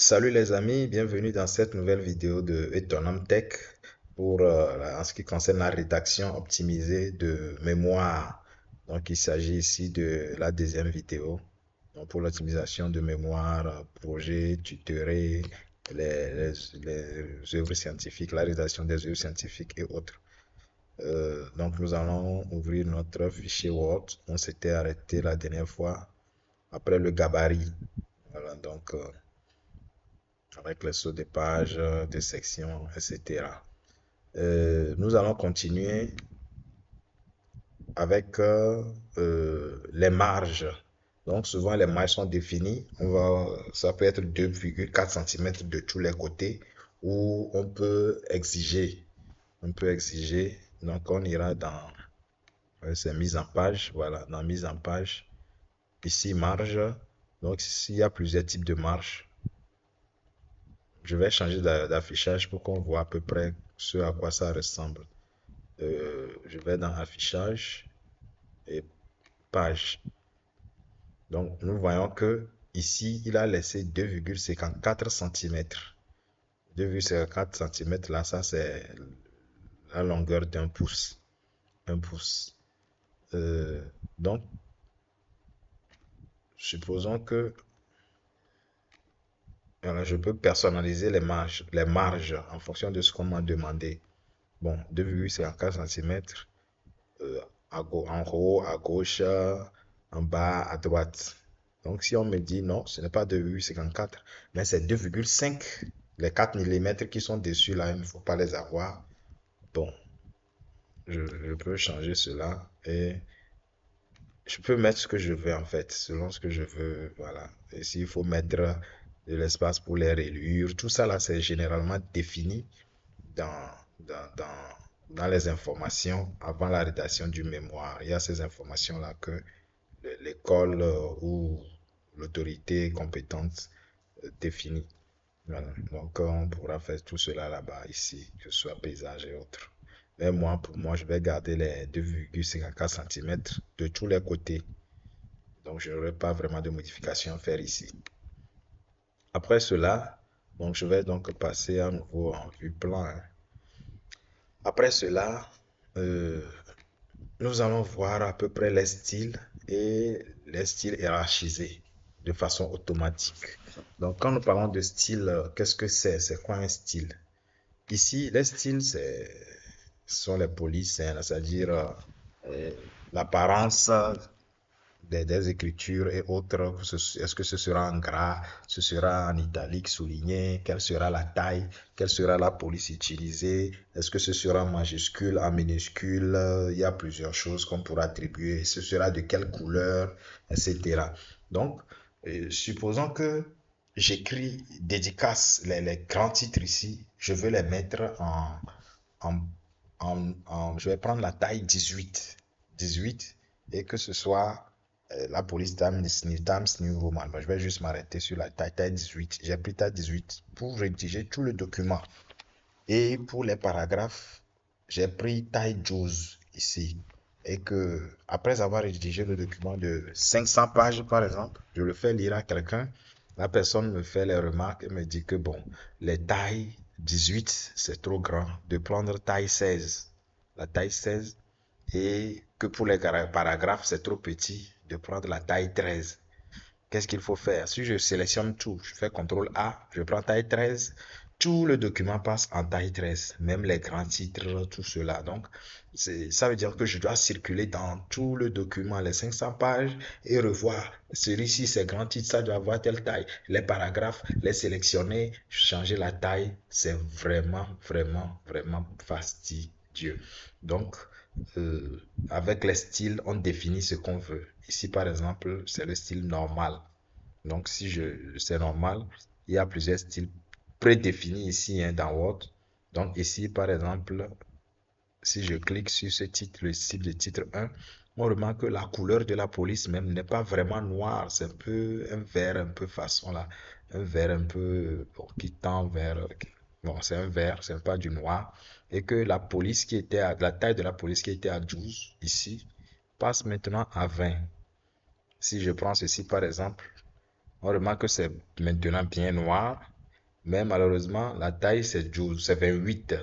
Salut les amis, bienvenue dans cette nouvelle vidéo de Etonome Tech pour en ce qui concerne la rédaction optimisée de mémoire. Donc il s'agit ici de la deuxième vidéo. Donc, pour l'optimisation de mémoire, projet, tutoré, les œuvres scientifiques, la rédaction des œuvres scientifiques et autres. Donc nous allons ouvrir notre fichier Word. On s'était arrêté la dernière fois après le gabarit. Voilà, donc avec les sauts de pages, de sections, etc. Nous allons continuer avec les marges. Donc souvent les marges sont définies. Ça peut être 2,4 cm de tous les côtés ou on peut exiger. Donc on ira dans ces mises en page. Voilà, dans mise en page. Ici marge. Donc s'il y a plusieurs types de marges, je vais changer d'affichage pour qu'on voit à peu près ce à quoi ça ressemble. Je vais dans affichage et page. Donc, nous voyons que ici, il a laissé 2,54 cm. 2,54 cm, là, ça c'est la longueur d'un pouce. Un pouce. Euh, donc, supposons que voilà, je peux personnaliser les marges en fonction de ce qu'on m'a demandé. Bon, 2,54 cm. euh, en haut, à gauche, en bas, à droite. Donc, si on me dit non, ce n'est pas 2,54, mais c'est 2,5. Les 4 millimètres qui sont dessus, là, il ne faut pas les avoir. Bon, je peux changer cela et je peux mettre ce que je veux en fait, selon ce que je veux. Voilà. Et s'il faut mettre de l'espace pour les rayures, tout ça là, c'est généralement défini dans, dans, dans, dans les informations avant la rédaction du mémoire. Il y a ces informations-là que l'école ou l'autorité compétente définit. Voilà. Donc, on pourra faire tout cela là-bas, ici, que ce soit paysage et autres. Mais moi, pour moi, je vais garder les 2,54 cm de tous les côtés. Donc, je n'aurai pas vraiment de modification à faire ici. Après cela, donc, je vais donc passer à nouveau en vue plan, hein. Après cela, euh, nous allons voir à peu près les styles et les styles hiérarchisés de façon automatique. Donc, quand nous parlons de style, qu'est-ce que c'est? C'est quoi un style? Ici, les styles, ce sont les polices, hein, c'est-à-dire l'apparence des écritures et autres. Est-ce que ce sera en gras, ce sera en italique souligné, quelle sera la taille, quelle sera la police utilisée, est-ce que ce sera en majuscule, en minuscule, il y a plusieurs choses qu'on pourra attribuer, ce sera de quelle couleur, etc. Donc, supposons que j'écris dédicace, les grands titres ici, je veux les mettre en, je vais prendre la taille 18 et que ce soit la police Times New Roman. Je vais juste m'arrêter sur la taille 18. J'ai pris taille 18 pour rédiger tout le document. Et pour les paragraphes, j'ai pris taille 12 ici. Et que après avoir rédigé le document de 500 pages, par exemple, je le fais lire à quelqu'un. La personne me fait les remarques et me dit que bon, les tailles 18, c'est trop grand. De prendre taille 16. La taille 16 et que pour les paragraphes, c'est trop petit de prendre la taille 13. Qu'est-ce qu'il faut faire? Si je sélectionne tout, je fais CTRL A, je prends taille 13, tout le document passe en taille 13, même les grands titres, tout cela. Donc, ça veut dire que je dois circuler dans tout le document, les 500 pages, et revoir. Celui-ci, ces grands titres, ça doit avoir telle taille. Les paragraphes, les sélectionner, changer la taille, c'est vraiment, vraiment, vraiment fastidieux. Donc, avec les styles, on définit ce qu'on veut. Ici, par exemple, c'est le style normal. Donc, si c'est normal, il y a plusieurs styles prédéfinis ici, hein, dans Word. Donc, ici, par exemple, si je clique sur ce titre, le style de titre 1, on remarque que la couleur de la police même n'est pas vraiment noire. C'est un peu un vert, un peu façon là. Un vert un peu bon, qui tend vers. Bon, c'est un vert, c'est pas du noir. Et que la police qui était la taille de la police qui était à 12 ici passe maintenant à 20. Si je prends ceci par exemple, On remarque que c'est maintenant bien noir, mais malheureusement, la taille c'est 12, c'est 28.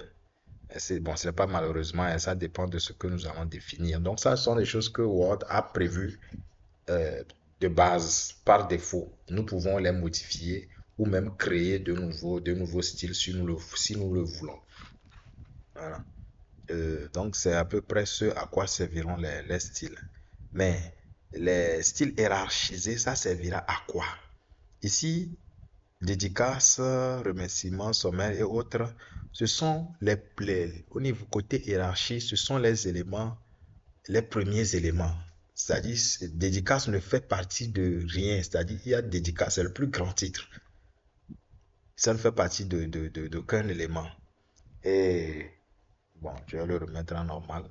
C'est bon, c'est pas malheureusement, et ça dépend de ce que nous allons définir. Donc, ça sont les choses que Word a prévues euh, de base, par défaut. Nous pouvons les modifier ou même créer de nouveaux styles si nous le voulons. Voilà. Donc, c'est à peu près ce à quoi serviront les styles. Mais les styles hiérarchisés, ça servira à quoi? Ici, dédicaces, remerciements, sommaires et autres, ce sont au niveau côté hiérarchie, ce sont les éléments, les premiers éléments. C'est-à-dire, dédicace ne fait partie de rien. C'est-à-dire, il y a dédicace, c'est le plus grand titre. Ça ne fait partie d'aucun élément. Et bon, je vais le remettre en normal.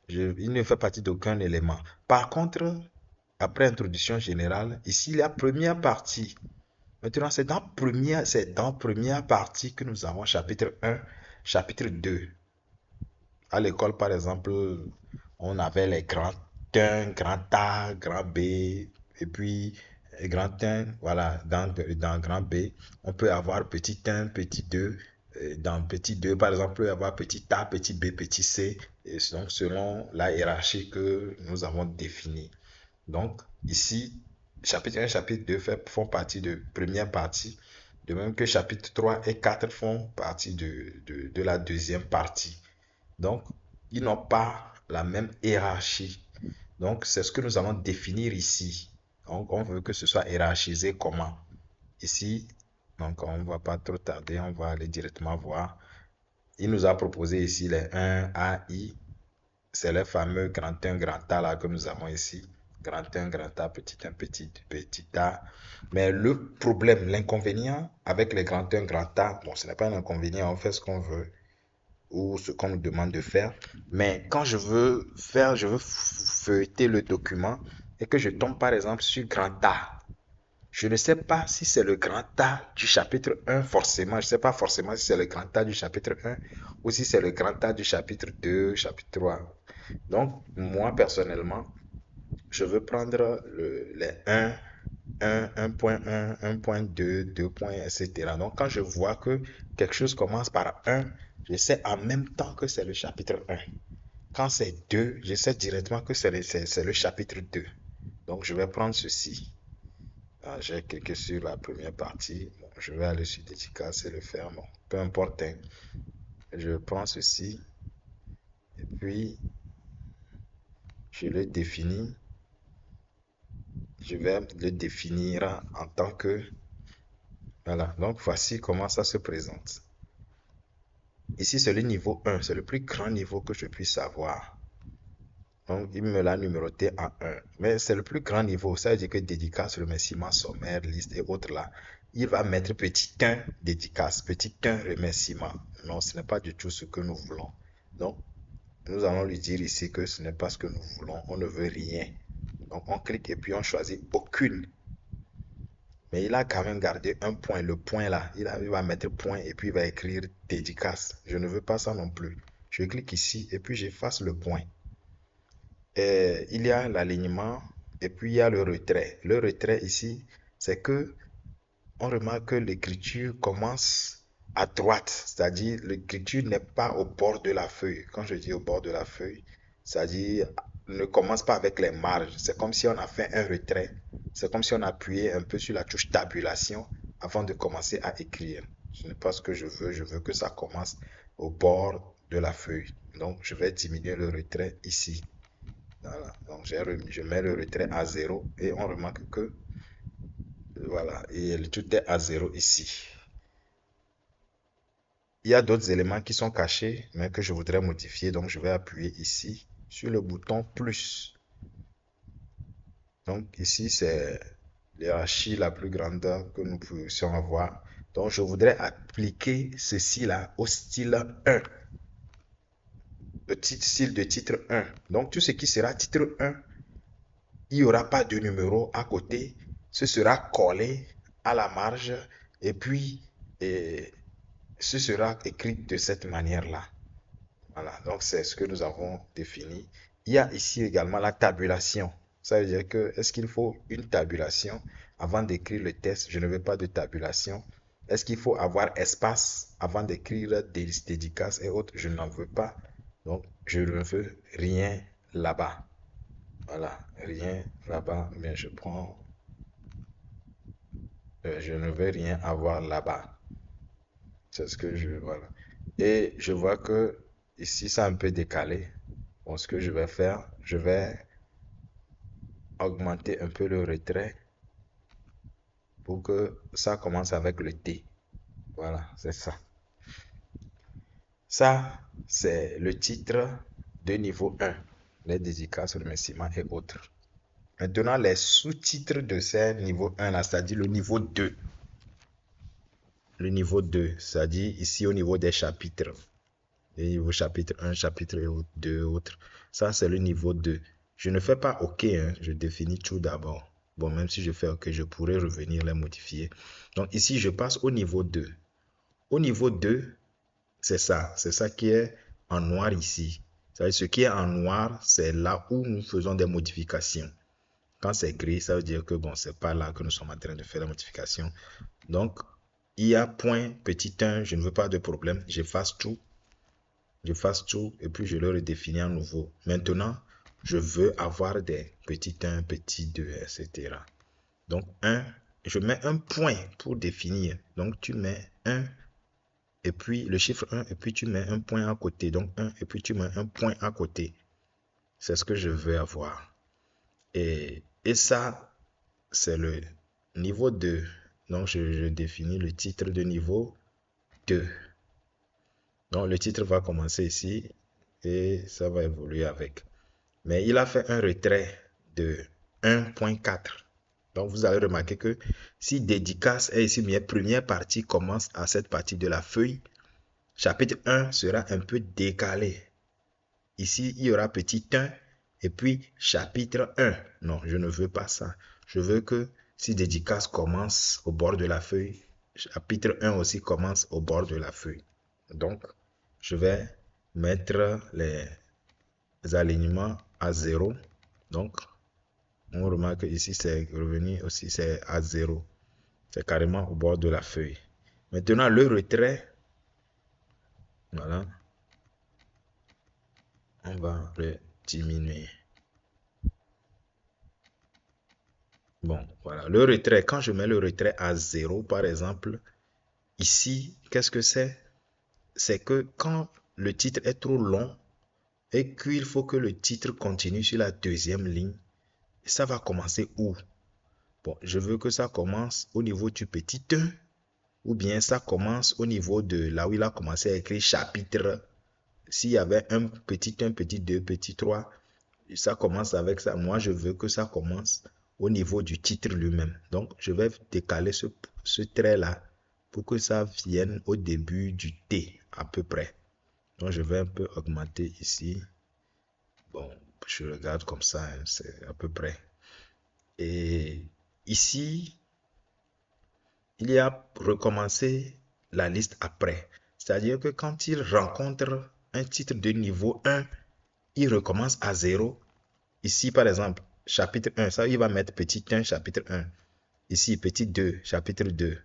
Il ne fait partie d'aucun élément. Par contre, après introduction générale, ici, la première partie. Maintenant, c'est dans première partie que nous avons chapitre 1, chapitre 2. À l'école, par exemple, on avait les grands 1, grand A, grand B, et puis grand 1, voilà, dans grand B, on peut avoir petit 1, petit 2. Dans petit 2, par exemple, on peut avoir petit A, petit B, petit C, et donc selon la hiérarchie que nous avons définie. Donc, ici, chapitre 1 chapitre 2 font partie de première partie, de même que chapitre 3 et 4 font partie de la deuxième partie. Donc, ils n'ont pas la même hiérarchie. Donc, c'est ce que nous allons définir ici. Donc, on veut que ce soit hiérarchisé comment? Ici, donc on ne va pas trop tarder, on va aller directement voir. Il nous a proposé ici les 1, A, I. C'est le fameux grand 1, grand A là que nous avons ici. Grand 1, grand A, petit 1, petit A. Mais le problème, l'inconvénient avec les grand 1, grand A, bon, ce n'est pas un inconvénient, on fait ce qu'on veut ou ce qu'on nous demande de faire. Mais quand je veux feuilleter le document et que je tombe par exemple sur grand A, je ne sais pas si c'est le grand A du chapitre 1 forcément. Je ne sais pas forcément si c'est le grand A du chapitre 1 ou si c'est le grand A du chapitre 2, chapitre 3. Donc, moi personnellement, je veux prendre les 1, 1.1, 1.2, 2 points, etc. Donc, quand je vois que quelque chose commence par 1, je sais en même temps que c'est le chapitre 1. Quand c'est 2, je sais directement que c'est le chapitre 2. Donc, je vais prendre ceci. J'ai cliqué sur la première partie. Bon, je vais aller sur dédicace et le faire. Bon, peu importe. Hein. Je prends ceci et puis je le définis. Je vais le définir en tant que... Voilà, donc voici comment ça se présente. Ici, c'est le niveau 1, c'est le plus grand niveau que je puisse avoir. Donc, il me l'a numéroté en 1. Mais c'est le plus grand niveau, ça veut dire que dédicace, remerciement, sommaire, liste et autres là. Il va mettre petit 1 dédicace, petit 1 remerciement. Non, ce n'est pas du tout ce que nous voulons. Donc, nous allons lui dire ici que ce n'est pas ce que nous voulons, on ne veut rien. Donc, on clique et puis on choisit aucune. Mais il a quand même gardé un point, le point là. Il va mettre point et puis il va écrire dédicace. Je ne veux pas ça non plus. Je clique ici et puis j'efface le point. Et il y a l'alignement et puis il y a le retrait. Le retrait ici, c'est que on remarque que l'écriture commence à droite. C'est-à-dire l'écriture n'est pas au bord de la feuille. Quand je dis au bord de la feuille, c'est-à-dire ne commence pas avec les marges. C'est comme si on a fait un retrait. C'est comme si on appuyait un peu sur la touche tabulation avant de commencer à écrire. Ce n'est pas ce que je veux. Je veux que ça commence au bord de la feuille. Donc, je vais diminuer le retrait ici. Voilà. Donc, je mets le retrait à 0 et on remarque que voilà, et tout est à 0 ici. Il y a d'autres éléments qui sont cachés, mais que je voudrais modifier. Donc, je vais appuyer ici sur le bouton plus. Donc, ici, c'est l'hierarchie la plus grande que nous puissions avoir. Donc, je voudrais appliquer ceci-là au style 1. Le style de titre 1. Donc, tout ce qui sera titre 1, il n'y aura pas de numéro à côté. Ce sera collé à la marge. Et puis, ce sera écrit de cette manière-là. Voilà, donc c'est ce que nous avons défini. Il y a ici également la tabulation. Ça veut dire que est-ce qu'il faut une tabulation? avant d'écrire le test, je ne veux pas de tabulation. Est-ce qu'il faut avoir espace avant d'écrire des dédicaces et autres? Je n'en veux pas. Donc, je ne veux rien là-bas. Voilà, rien là-bas, mais je prends, je ne veux rien avoir là-bas. C'est ce que je, voilà. Et je vois que ici, c'est un peu décalé. Bon, ce que je vais faire, je vais augmenter un peu le retrait pour que ça commence avec le T. Voilà, c'est ça. Ça, c'est le titre de niveau 1, les dédicaces, remerciements et autres. Maintenant, les sous-titres de ces niveaux 1, là, c'est-à-dire le niveau 2. Le niveau 2, c'est-à-dire ici au niveau des chapitres. Le niveau chapitre 1, chapitre 2, autres. Ça, c'est le niveau 2. Je ne fais pas OK, hein, je définis tout d'abord. Bon, même si je fais OK, je pourrais revenir les modifier. Donc ici, je passe au niveau 2. Au niveau 2, c'est ça qui est en noir ici. Ce qui est en noir, c'est là où nous faisons des modifications. Quand c'est gris, ça veut dire que bon, c'est pas là que nous sommes en train de faire la modification. Donc, il y a point petit 1, je ne veux pas de problème, j'efface tout et puis je le redéfinis à nouveau. Maintenant, je veux avoir des petit 1, petit 2, etc. Donc, 1, je mets un point pour définir. Donc, tu mets 1 et puis le chiffre 1 et puis tu mets un point à côté. Donc, 1 et puis tu mets un point à côté. C'est ce que je veux avoir. Et ça, c'est le niveau 2. Donc, je définis le titre de niveau 2. Donc, le titre va commencer ici et ça va évoluer avec. Mais il a fait un retrait de 1.4. Donc, vous allez remarquer que si dédicace est ici, ma première partie commence à cette partie de la feuille, chapitre 1 sera un peu décalé. Ici, il y aura petit 1 et puis chapitre 1. Non, je ne veux pas ça. Je veux que si dédicace commence au bord de la feuille, chapitre 1 aussi commence au bord de la feuille. Donc, je vais mettre les alignements à 0. Donc, on remarque ici, c'est revenu aussi, c'est à 0. C'est carrément au bord de la feuille. Maintenant, le retrait, voilà, on va le diminuer. Bon, voilà. Le retrait, quand je mets le retrait à 0, par exemple, ici, qu'est-ce que c'est? C'est que quand le titre est trop long et qu'il faut que le titre continue sur la deuxième ligne, ça va commencer où? Bon, je veux que ça commence au niveau du petit 1 ou bien ça commence au niveau de là où il a commencé à écrire chapitre. S'il y avait un petit 1, petit 2, petit 3, ça commence avec ça. Moi, je veux que ça commence au niveau du titre lui-même. Donc, je vais décaler ce trait-là pour que ça vienne au début du T, à peu près. Donc, je vais un peu augmenter ici. Bon, je regarde comme ça, hein, c'est à peu près. Et ici, il y a recommencer la liste après. C'est-à-dire que quand il rencontre un titre de niveau 1, il recommence à 0. Ici, par exemple, chapitre 1, ça, il va mettre petit 1, chapitre 1. Ici, petit 2, chapitre 2.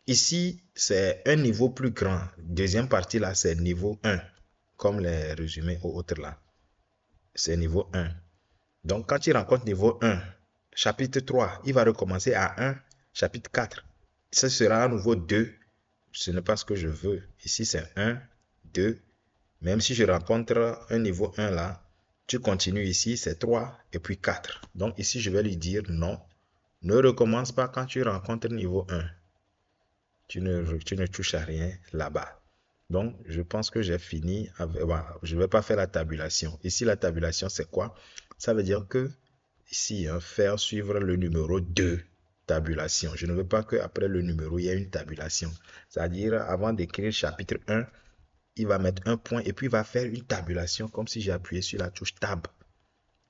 Ici, c'est un niveau plus grand. Deuxième partie, là, c'est niveau 1, comme les résumés ou autres, là. C'est niveau 1. Donc, quand il rencontre niveau 1, chapitre 3, il va recommencer à 1, chapitre 4. Ce sera à nouveau 2. Ce n'est pas ce que je veux. Ici, c'est 1, 2. Même si je rencontre un niveau 1 là, tu continues ici, c'est 3 et puis 4. Donc ici, je vais lui dire non. Ne recommence pas quand tu rencontres niveau 1. Tu ne touches à rien là-bas. Donc, je pense que j'ai fini. Je ne vais pas faire la tabulation. Ici, la tabulation, c'est quoi? Ça veut dire que ici, faire suivre le numéro 2. Tabulation. Je ne veux pas qu'après le numéro, il y ait une tabulation. C'est-à-dire, avant d'écrire chapitre 1, il va mettre un point et puis il va faire une tabulation comme si j'ai appuyé sur la touche tab.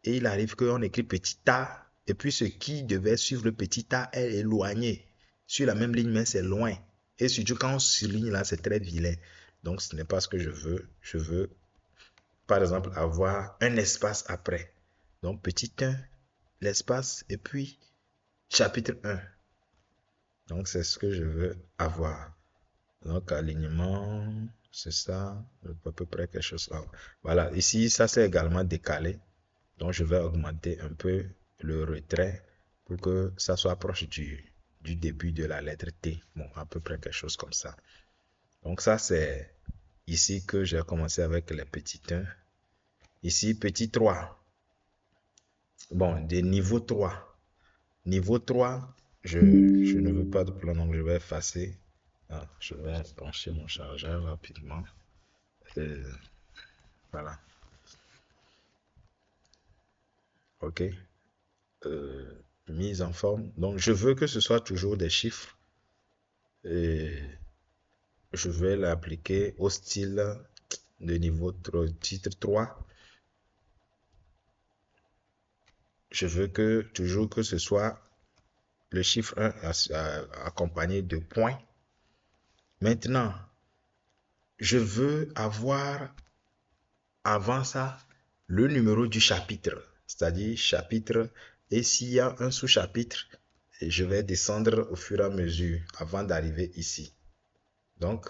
Et il arrive qu'on écrit petit a et puis ce qui devait suivre le petit a est éloigné. Sur la même ligne, mais c'est loin. Et surtout quand on surligne là, c'est très vilain. Donc ce n'est pas ce que je veux. Je veux, par exemple, avoir un espace après. Donc petit 1, l'espace et puis chapitre 1. Donc, c'est ce que je veux avoir. Donc, alignement, c'est ça, à peu près quelque chose là. Voilà, ici, ça c'est également décalé. Donc, je vais augmenter un peu le retrait pour que ça soit proche du début de la lettre T. Bon, à peu près quelque chose comme ça. Donc, ça c'est ici que j'ai commencé avec les petits 1. Ici, petit 3. Bon, des niveaux 3. Niveau 3, je ne veux pas de plan, donc je vais effacer. Ah, je vais brancher mon chargeur rapidement. Voilà. OK. Mise en forme. Donc, je veux que ce soit toujours des chiffres. Et je vais l'appliquer au style de niveau titre 3. Je veux que toujours que ce soit le chiffre 1 accompagné de points. Maintenant, je veux avoir avant ça le numéro du chapitre, c'est-à-dire chapitre, et s'il y a un sous-chapitre, je vais descendre au fur et à mesure avant d'arriver ici. Donc,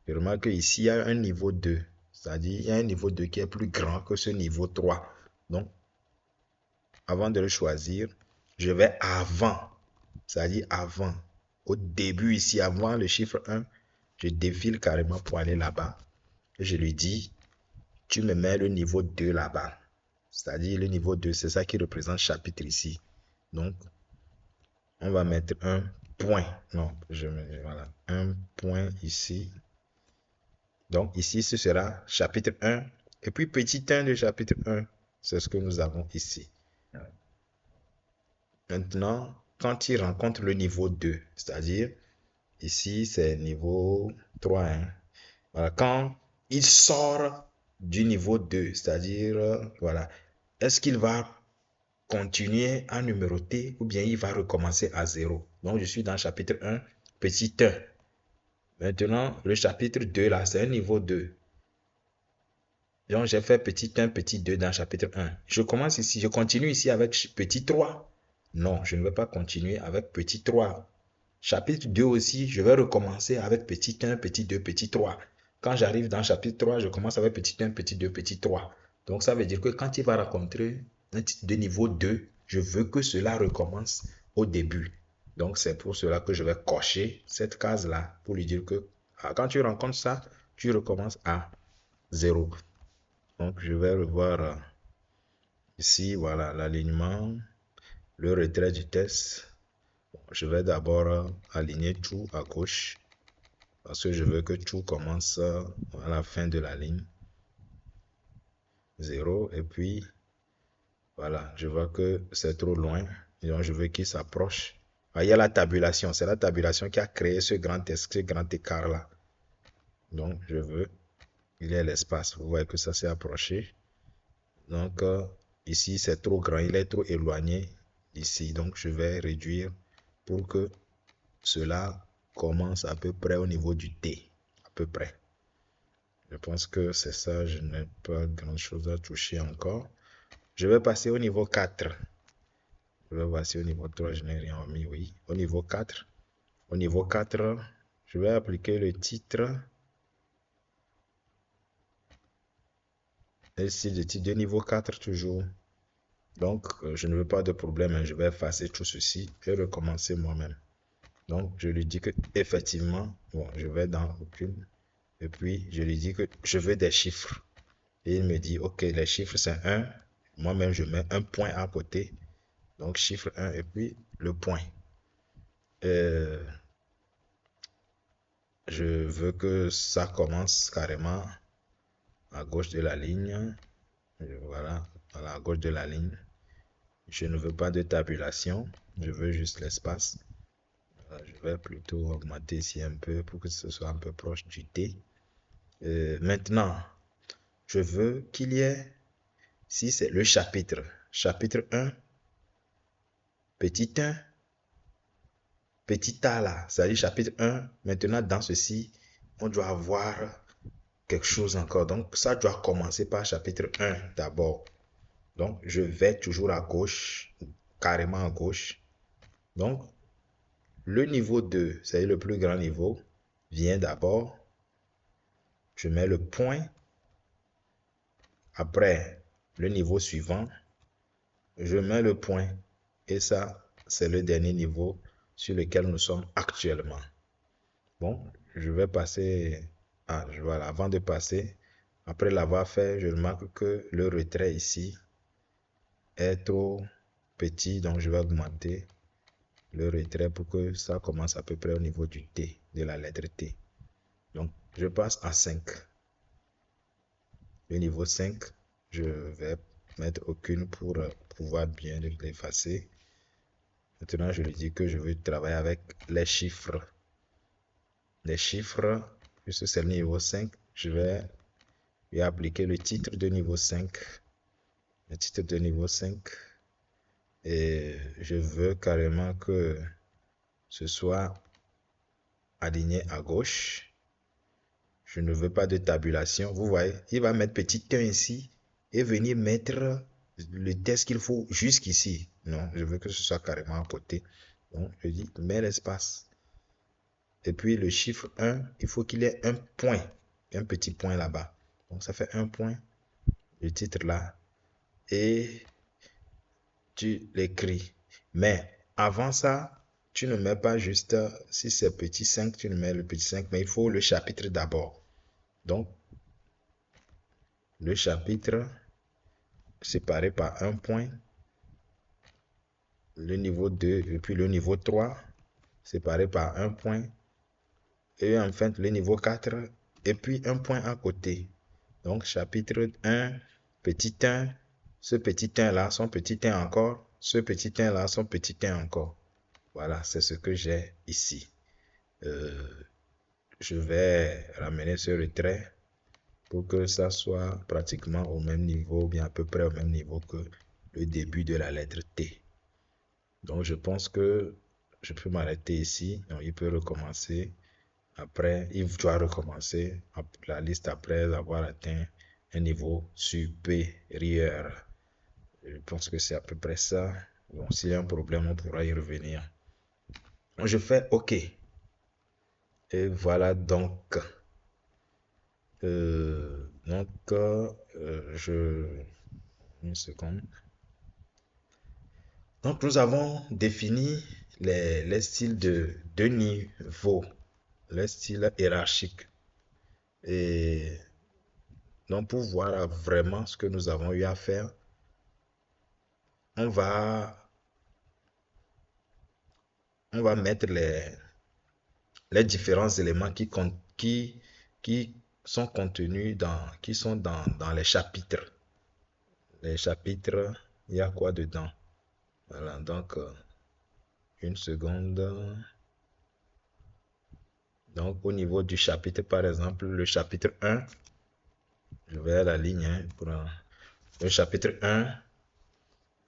je remarque qu'ici, il y a un niveau 2, c'est-à-dire il y a un niveau 2 qui est plus grand que ce niveau 3. Donc, avant de le choisir, je vais avant, c'est-à-dire avant, au début ici, avant le chiffre 1, je défile carrément pour aller là-bas. Et je lui dis, tu me mets le niveau 2 là-bas. C'est-à-dire le niveau 2, c'est ça qui représente chapitre ici. Donc, on va mettre un point. Non, voilà, un point ici. Donc, ici, ce sera chapitre 1. Et puis, petit 1 de chapitre 1, c'est ce que nous avons ici. Maintenant, quand il rencontre le niveau 2, c'est-à-dire, ici, c'est niveau 3. Hein. Voilà, quand il sort du niveau 2, c'est-à-dire, voilà, est-ce qu'il va continuer à numéroter ou bien il va recommencer à 0? Donc, je suis dans le chapitre 1, petit 1. Maintenant, le chapitre 2, là, c'est un niveau 2. Donc, j'ai fait petit 1, petit 2 dans le chapitre 1. Je commence ici, je continue ici avec petit 3. Non, je ne vais pas continuer avec petit 3. Chapitre 2 aussi, je vais recommencer avec petit 1, petit 2, petit 3. Quand j'arrive dans chapitre 3, je commence avec petit 1, petit 2, petit 3. Donc, ça veut dire que quand il va rencontrer un titre de niveau 2, je veux que cela recommence au début. Donc, c'est pour cela que je vais cocher cette case-là pour lui dire que quand tu rencontres ça, tu recommences à 0. Donc, je vais revoir ici, voilà, l'alignement, le retrait du test. Je vais d'abord aligner tout à gauche parce que je veux que tout commence à la fin de la ligne. 0. Et puis, voilà, je vois que c'est trop loin. Et donc, je veux qu'il s'approche. Ah, il y a la tabulation. C'est la tabulation qui a créé ce grand écart-là. Donc, je veux qu'il y ait l'espace. Vous voyez que ça s'est approché. Donc, ici, c'est trop grand. Il est trop éloigné d'ici. Donc, je vais réduire pour que cela commence à peu près au niveau du T. À peu près. Je pense que c'est ça. Je n'ai pas grand chose à toucher encore. Je vais passer au niveau 4. Je vais passer au niveau 3. Je n'ai rien mis, oui. Au niveau 4. Au niveau 4, je vais appliquer le titre. Et ici, le titre de niveau 4 toujours. Donc, je ne veux pas de problème. Je vais effacer tout ceci et recommencer moi-même. Donc, je lui dis que effectivement, bon, je vais dans aucune. Et puis, je lui dis que je veux des chiffres. Et il me dit, OK, les chiffres, c'est 1. Moi-même, je mets un point à côté. Donc, chiffre 1 et puis le point. Je veux que ça commence carrément à gauche de la ligne. Voilà, à gauche de la ligne. Je ne veux pas de tabulation. Je veux juste l'espace. Je vais plutôt augmenter ici un peu pour que ce soit un peu proche du T. Maintenant, je veux qu'il y ait, si c'est le chapitre, chapitre 1, petit 1, petit a là, c'est-à-dire chapitre 1, maintenant dans ceci, on doit avoir quelque chose encore. Donc, ça doit commencer par chapitre 1 d'abord. Donc, je vais toujours à gauche, carrément à gauche. Donc, le niveau 2, c'est le plus grand niveau, vient d'abord. Je mets le point. Après, le niveau suivant, je mets le point. Et ça, c'est le dernier niveau sur lequel nous sommes actuellement. Bon, je vais passer. Ah, voilà, avant de passer, après l'avoir fait, je remarque que le retrait ici est trop petit, donc je vais augmenter le retrait pour que ça commence à peu près au niveau du T, de la lettre T. Donc, je passe à 5. Le niveau 5, je vais mettre aucune pour pouvoir bien l'effacer. Maintenant, je lui dis que je veux travailler avec les chiffres. Les chiffres, puisque c'est le niveau 5, je vais lui appliquer le titre de niveau 5. Le titre de niveau 5. Et je veux carrément que ce soit aligné à gauche. Je ne veux pas de tabulation. Vous voyez, il va mettre petit 1 ici et venir mettre le texte qu'il faut jusqu'ici. Non, je veux que ce soit carrément à côté. Donc, je dis, mets l'espace. Et puis, le chiffre 1, il faut qu'il ait un point. Un petit point là-bas. Donc, ça fait un point. Le titre là. Et tu l'écris. Mais avant ça, tu ne mets pas juste, si c'est petit 5, tu ne mets le petit 5, mais il faut le chapitre d'abord. Donc, le chapitre séparé par un point, le niveau 2 et puis le niveau 3 séparé par un point, et enfin le niveau 4 et puis un point à côté. Donc, chapitre 1, petit 1, ce petit 1 là, son petit 1 encore, ce petit 1 là, son petit 1 encore. Voilà, c'est ce que j'ai ici. Je vais ramener ce retrait pour que ça soit pratiquement au même niveau, bien à peu près au même niveau que le début de la lettre T. Donc, je pense que je peux m'arrêter ici. Donc, il peut recommencer. Après, il doit recommencer la liste après avoir atteint un niveau supérieur. Je pense que c'est à peu près ça. Bon, s'il y a un problème, on pourra y revenir. Je fais OK. Et voilà donc. Une seconde. Donc, nous avons défini les styles de niveau, les styles hiérarchiques. Et donc, pour voir vraiment ce que nous avons eu à faire, on va mettre les différents éléments qui sont contenus qui sont dans les chapitres. Les chapitres, il y a quoi dedans? Voilà, donc, une seconde. Donc, au niveau du chapitre, par exemple, le chapitre 1, je vais à la ligne, hein, pour le chapitre 1,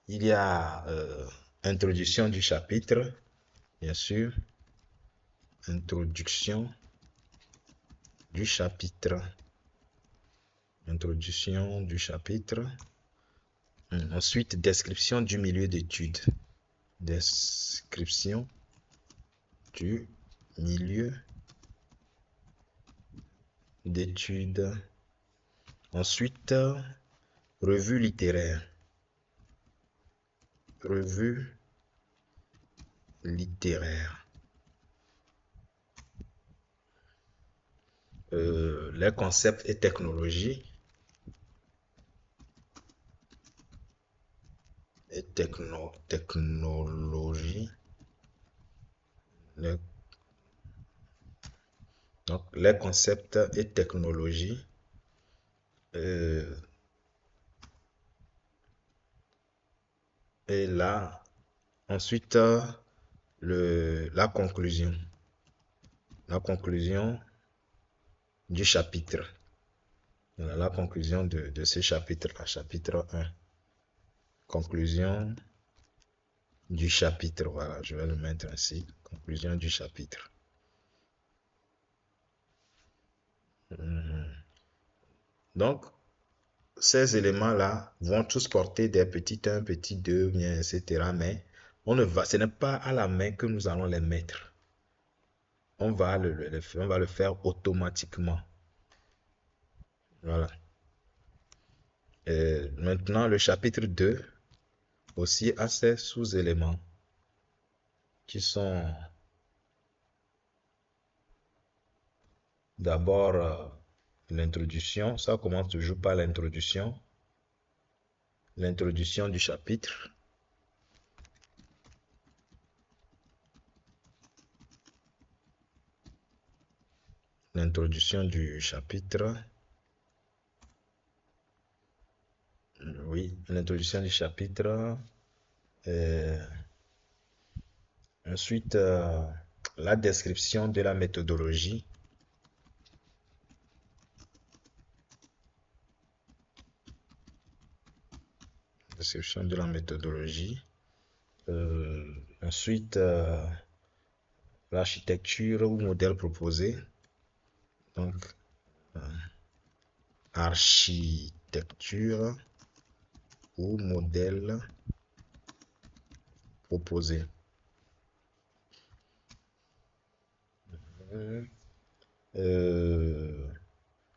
il y a introduction du chapitre, bien sûr. Introduction du chapitre. Introduction du chapitre. Ensuite, description du milieu d'étude. Description du milieu d'étude. Ensuite, revue littéraire. Revue littéraire. Les concepts et technologies. Et technologie. Donc, les concepts et technologies. Et là, ensuite, la conclusion. La conclusion du chapitre. Voilà, la conclusion de ce chapitre-là, chapitre 1. Conclusion du chapitre. Voilà, je vais le mettre ainsi. Conclusion du chapitre. Donc, ces éléments-là vont tous porter des petits 1, petit 2, bien, etc. Mais Ce n'est pas à la main que nous allons les mettre. On va on va le faire automatiquement. Voilà. Et maintenant, le chapitre 2 aussi a ses sous-éléments qui sont d'abord l'introduction. Ça commence toujours par l'introduction. L'introduction du chapitre. L'introduction du chapitre. Oui, l'introduction du chapitre. Ensuite, la description de la méthodologie. Description de la méthodologie. Ensuite, l'architecture ou modèle proposé. Donc, architecture ou modèle proposé.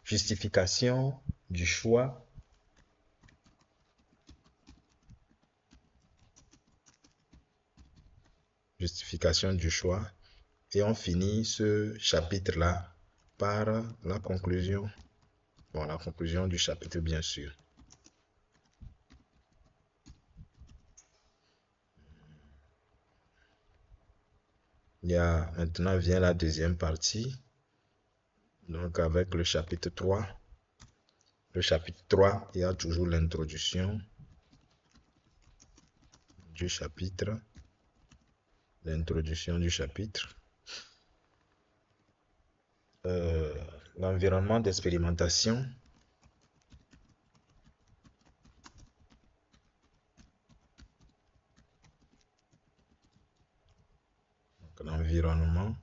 Justification du choix. Justification du choix. Et on finit ce chapitre-là par la conclusion. Bon, la conclusion du chapitre, bien sûr. Maintenant vient la deuxième partie. Donc avec le chapitre 3. Le chapitre 3, il y a toujours l'introduction du chapitre. L'introduction du chapitre. L'environnement d'expérimentation. L'environnement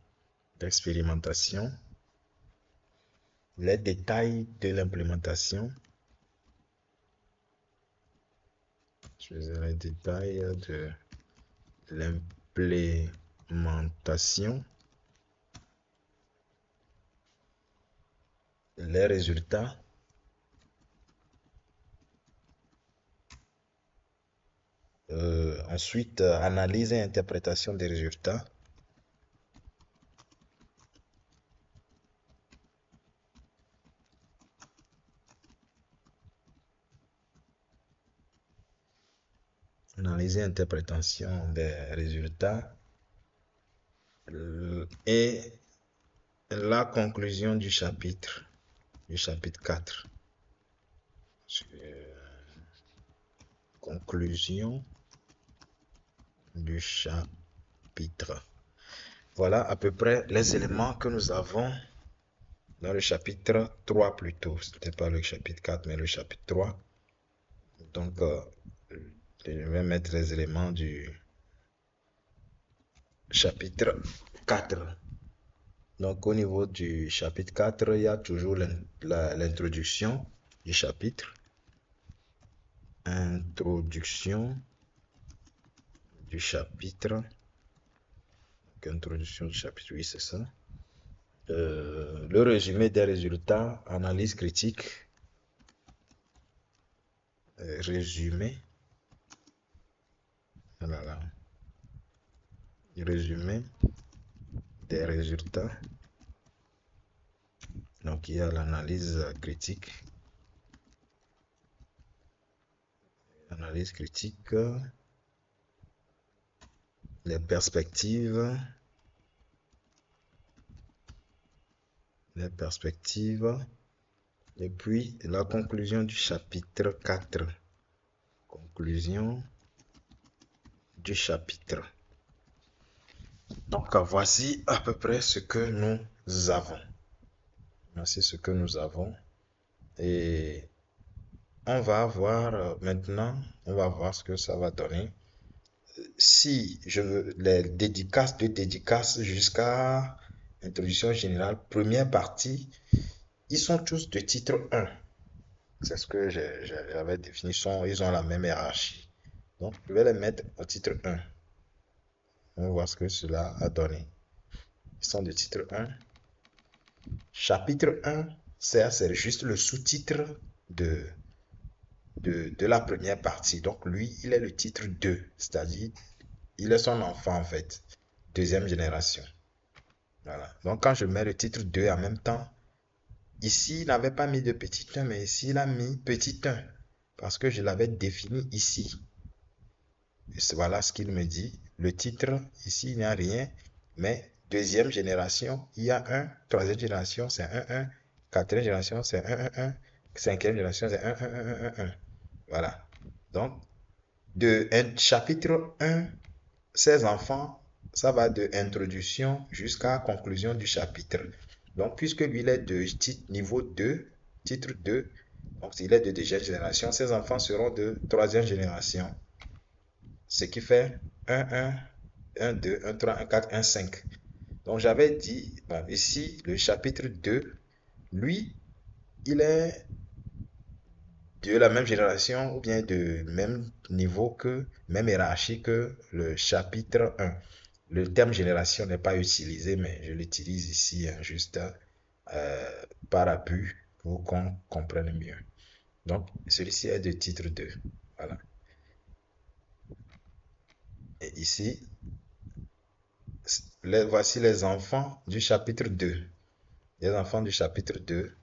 d'expérimentation. Les détails de l'implémentation. Les détails de l'implémentation. Les résultats. Ensuite, analyse et interprétation des résultats. Analyse et interprétation des résultats. Et la conclusion du chapitre 4. Conclusion du chapitre. Voilà à peu près les éléments que nous avons dans le chapitre 3 plutôt. Ce n'était pas le chapitre 4, mais le chapitre 3. Donc, je vais mettre les éléments du chapitre 4. Donc, au niveau du chapitre 4, il y a toujours l'introduction du chapitre. Introduction du chapitre. Donc, introduction du chapitre, oui, c'est ça. Le résumé des résultats, analyse critique. Résumé. Voilà. Résumé des résultats. Donc, il y a l'analyse critique. Analyse critique. Les perspectives. Les perspectives. Et puis, la conclusion du chapitre 4. Conclusion du chapitre. Donc, voici à peu près ce que nous avons. Voici ce que nous avons. Et on va voir maintenant, on va voir ce que ça va donner. Si je veux les dédicaces jusqu'à introduction générale, première partie, ils sont tous de titre 1. C'est ce que j'avais défini. Ils ont la même hiérarchie. Donc, je vais les mettre au titre 1. On va voir ce que cela a donné. Ils sont de titre 1. Chapitre 1, c'est juste le sous-titre de, de la première partie. Donc lui, il est le titre 2, c'est-à-dire, il est son enfant en fait. Deuxième génération. Voilà. Donc quand je mets le titre 2 en même temps, ici, il n'avait pas mis de petit 1, mais ici, il a mis petit 1. Parce que je l'avais défini ici. Et voilà ce qu'il me dit. Le titre, ici, il n'y a rien. Mais deuxième génération, il y a 1. Troisième génération, c'est 1, 1. Quatrième génération, c'est 1, 1, 1. Cinquième génération, c'est 1, 1, 1, 1, 1. Voilà. Donc, de chapitre 1, 16 enfants, ça va de introduction jusqu'à conclusion du chapitre. Donc, puisque lui, il est de niveau 2, titre 2, donc s'il est de deuxième génération, ces enfants seront de troisième génération. Ce qui fait 1, 1, 1, 2, 1, 3, 1, 4, 1, 5. Donc, j'avais dit, bon, ici, le chapitre 2, lui, il est de la même génération ou bien de même niveau que, même hiérarchie que le chapitre 1. Le terme génération n'est pas utilisé, mais je l'utilise ici juste par appui pour qu'on comprenne mieux. Donc, celui-ci est de titre 2. Voilà. Et ici, voici les enfants du chapitre 2. Les enfants du chapitre 2,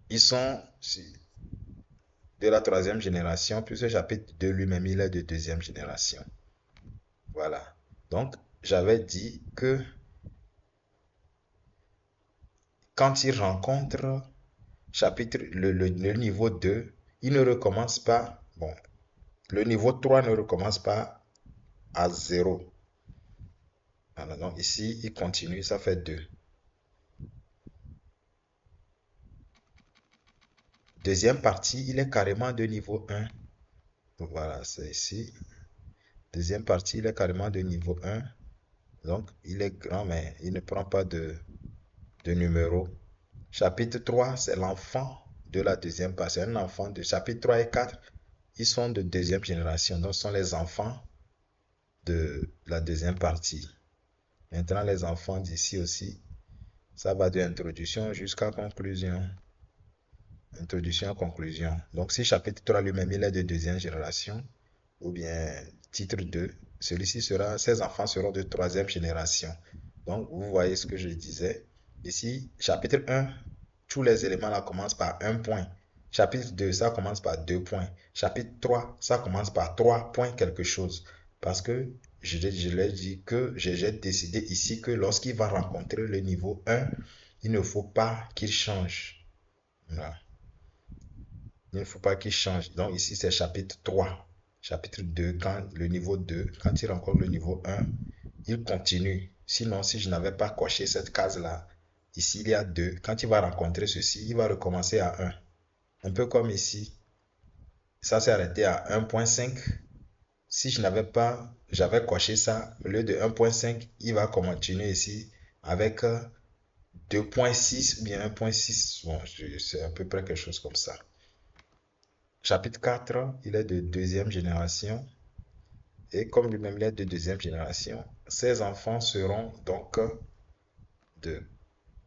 ils sont de la troisième génération, puis ce chapitre 2 lui-même, il est de deuxième génération. Voilà. Donc, j'avais dit que quand il rencontre chapitre, le niveau 2, il ne recommence pas, bon, le niveau 3 ne recommence pas à 0. Alors, donc ici, il continue, ça fait 2. Deuxième partie, il est carrément de niveau 1. Donc, voilà, c'est ici. Deuxième partie, il est carrément de niveau 1. Donc, il est grand, mais il ne prend pas de numéro. Chapitre 3, c'est l'enfant de la deuxième partie. C'est un enfant de chapitre 3 et 4. Ils sont de deuxième génération. Donc, ce sont les enfants de la deuxième partie. Maintenant, les enfants d'ici aussi, ça va de introduction jusqu'à conclusion. Introduction à conclusion. Donc, si chapitre 3 lui-même, il est de deuxième génération, ou bien titre 2, celui-ci sera, ces enfants seront de troisième génération. Donc, vous voyez ce que je disais. Ici, chapitre 1, tous les éléments là commencent par 1 point. Chapitre 2, ça commence par 2 points. Chapitre 3, ça commence par 3 points quelque chose. Parce que je l'ai dit que j'ai décidé ici que lorsqu'il va rencontrer le niveau 1, il ne faut pas qu'il change. Voilà. Il ne faut pas qu'il change. Donc ici, c'est chapitre 3. Chapitre 2, quand le niveau 2, quand il rencontre le niveau 1, il continue. Sinon, si je n'avais pas coché cette case-là, ici, il y a 2. Quand il va rencontrer ceci, il va recommencer à 1. Un peu comme ici. Ça s'est arrêté à 1.5. Si je n'avais pas, j'avais coché ça, au lieu de 1.5, il va continuer ici avec 2.6 ou bien 1.6. Bon, c'est à peu près quelque chose comme ça. Chapitre 4, il est de deuxième génération. Et comme lui-même il est de deuxième génération, ses enfants seront donc de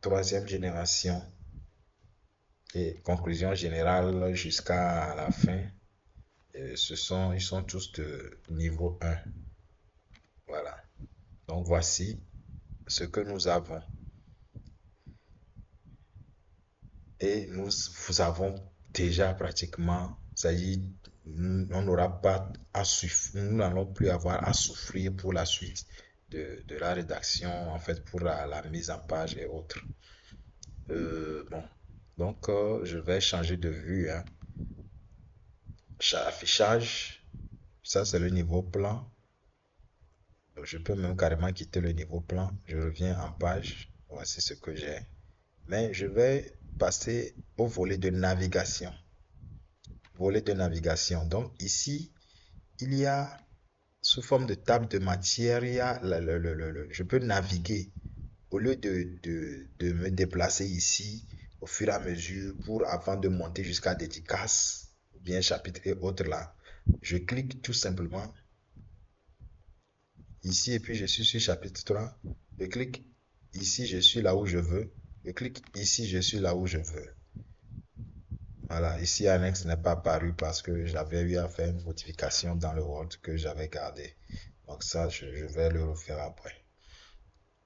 troisième génération. Et conclusion générale jusqu'à la fin, ils sont tous de niveau 1. Voilà. Donc voici ce que nous avons. Et nous avons déjà pratiquement, ça y est, on n'aura pas à souffrir, nous n'allons plus avoir à souffrir pour la suite de la rédaction, en fait, pour la mise en page et autres. Bon, donc je vais changer de vue. Hein. Affichage, ça c'est le niveau plan. Je peux même carrément quitter le niveau plan. Je reviens en page. Voici ce que j'ai. Mais je vais passer au volet de navigation. Volet de navigation. Donc ici, il y a sous forme de table de matière, il y a je peux naviguer au lieu de me déplacer ici au fur et à mesure pour avant de monter jusqu'à dédicace ou bien chapitre et autres là. Je clique tout simplement ici et puis je suis sur chapitre 3. Je clique ici, je suis là où je veux. Je clique ici, je suis là où je veux. Voilà, ici annexe n'est pas apparu parce que j'avais eu à faire une modification dans le Word que j'avais gardé. Donc ça, je vais le refaire après.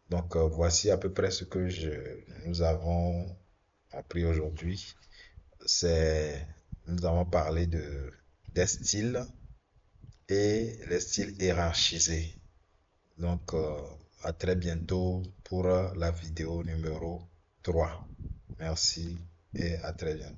Donc voici à peu près ce que nous avons appris aujourd'hui. C'est, nous avons parlé des styles et les styles hiérarchisés. Donc à très bientôt pour la vidéo numéro 3. Merci et à très bientôt.